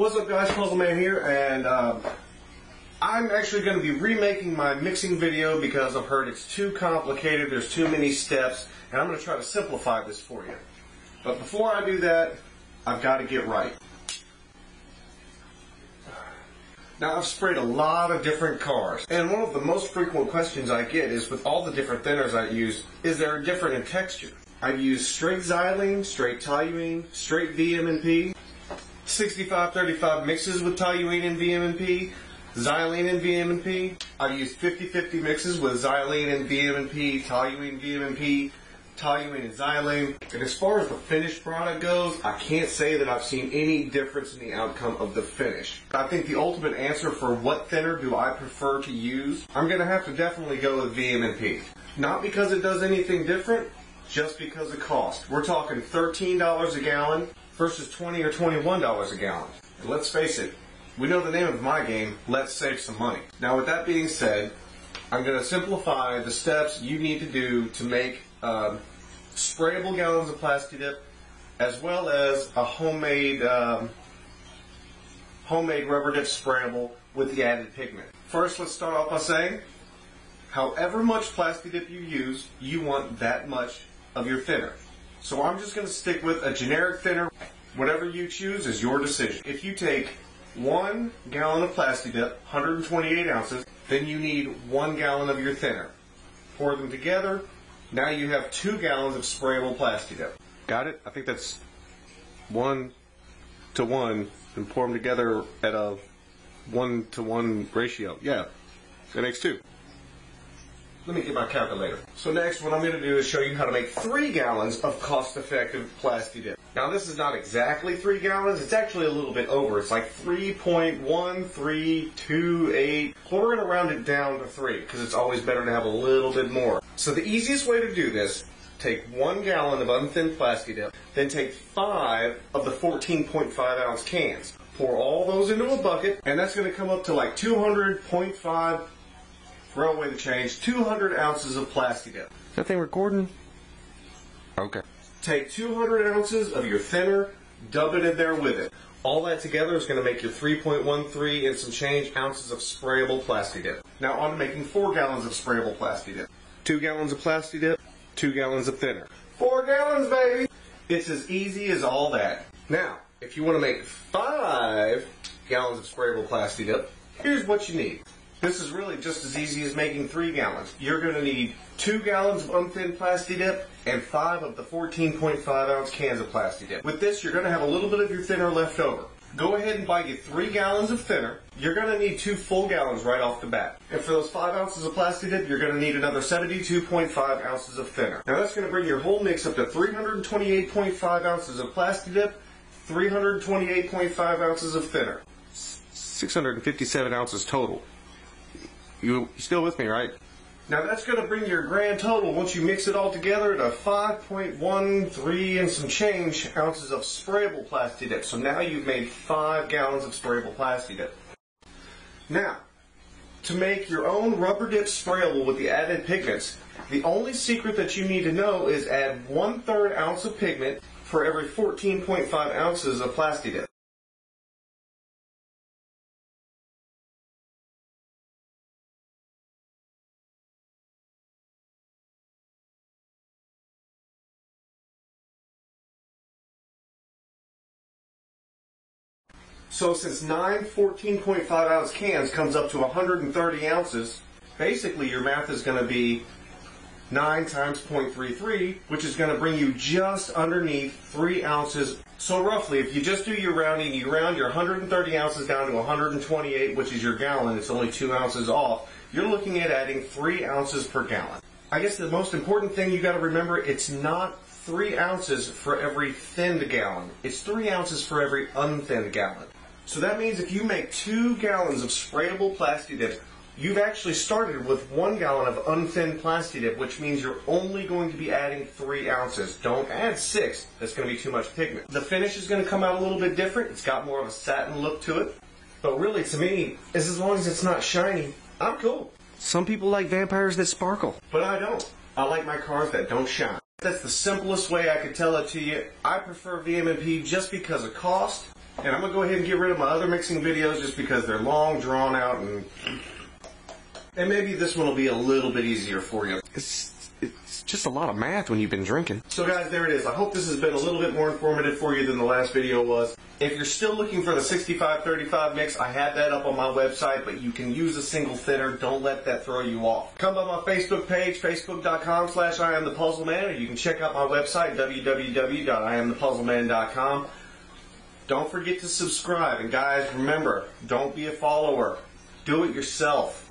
What's up guys, Puzzleman here, and I'm actually going to be remaking my mixing video because I've heard it's too complicated, there's too many steps, and I'm going to try to simplify this for you. But before I do that, I've got to get right. Now, I've sprayed a lot of different cars, and one of the most frequent questions I get is, with all the different thinners I use, is there a different in texture? I've used straight xylene, straight toluene, straight VMP, 65-35 mixes with toluene and VMP, xylene and VMP. I've used 50-50 mixes with xylene and VMP, toluene, VMP, toluene and xylene. And as far as the finished product goes, I can't say that I've seen any difference in the outcome of the finish. I think the ultimate answer for what thinner do I prefer to use, I'm going to have to definitely go with VMP. Not because it does anything different, just because of cost. We're talking $13 a gallon versus $20 or $21 a gallon. And let's face it, we know the name of my game, let's save some money. Now with that being said, I'm going to simplify the steps you need to do to make sprayable gallons of Plasti Tip, as well as a homemade rubber dip sprayable with the added pigment. First, let's start off by saying, however much Plasti Tip you use, you want that much of your thinner. So I'm just going to stick with a generic thinner. Whatever you choose is your decision. If you take 1 gallon of Plasti Tip, 128 ounces, then you need 1 gallon of your thinner. Pour them together. Now you have 2 gallons of sprayable Plasti Tip. Got it? I think that's 1 to 1, and pour them together at a 1 to 1 ratio. Yeah, that makes 2. Let me get my calculator. So next, what I'm going to do is show you how to make 3 gallons of cost-effective Plasti Tip. Now this is not exactly 3 gallons, it's actually a little bit over. It's like 3.1328, but we're going to round it down to 3 because it's always better to have a little bit more. So the easiest way to do this, take 1 gallon of unthinned Plasti Tip, then take 5 of the 14.5 ounce cans. Pour all those into a bucket, and that's going to come up to like 200.5, throw away the change, 200 ounces of Plasti Tip. Is that thing recording? Okay. Take 200 ounces of your thinner, dub it in there with it. All that together is going to make your 3.13 and some change ounces of sprayable Plasti Tip. Now on to making 4 gallons of sprayable Plasti Tip. 2 gallons of Plasti Tip, 2 gallons of thinner. 4 gallons, baby! It's as easy as all that. Now, if you want to make 5 gallons of sprayable Plasti Tip, here's what you need. This is really just as easy as making 3 gallons. You're going to need 2 gallons of unthinned Plasti Tip and 5 of the 14.5 ounce cans of Plasti Tip. With this, you're going to have a little bit of your thinner left over. Go ahead and buy you 3 gallons of thinner. You're going to need 2 full gallons right off the bat. And for those 5 ounces of Plasti Tip, you're going to need another 72.5 ounces of thinner. Now that's going to bring your whole mix up to 328.5 ounces of Plasti Tip, 328.5 ounces of thinner. 657 ounces total. You still with me, right? Now that's going to bring your grand total, once you mix it all together, to 5.13 and some change ounces of sprayable Plasti Tip. So now you've made 5 gallons of sprayable Plasti Tip. Now, to make your own rubber dip sprayable with the added pigments, the only secret that you need to know is add 1/3 ounce of pigment for every 14.5 ounces of Plasti Tip. So since 9 14.5 ounce cans comes up to 130 ounces, basically your math is going to be 9 times 0.33, which is going to bring you just underneath 3 ounces. So roughly, if you just do your rounding, you round your 130 ounces down to 128, which is your gallon, it's only 2 ounces off, you're looking at adding 3 ounces per gallon. I guess the most important thing you got to remember, it's not 3 ounces for every thinned gallon. It's 3 ounces for every unthinned gallon. So that means if you make 2 gallons of sprayable Plasti Tip, you've actually started with 1 gallon of unthinned Plasti Tip, which means you're only going to be adding 3 ounces. Don't add 6, that's going to be too much pigment. The finish is going to come out a little bit different. It's got more of a satin look to it. But really, to me, as long as it's not shiny, I'm cool. Some people like vampires that sparkle. But I don't. I like my cars that don't shine. That's the simplest way I could tell it to you. I prefer VMP just because of cost. And I'm going to go ahead and get rid of my other mixing videos just because they're long, drawn out, and maybe this one will be a little bit easier for you. It's just a lot of math when you've been drinking. So guys, there it is. I hope this has been a little bit more informative for you than the last video was. If you're still looking for the 65-35 mix, I have that up on my website, but you can use a single thinner. Don't let that throw you off. Come by my Facebook page, facebook.com/IamThePuzzleMan, or you can check out my website, www.IamThePuzzleMan.com. Don't forget to subscribe. And guys, remember, don't be a follower. Do it yourself.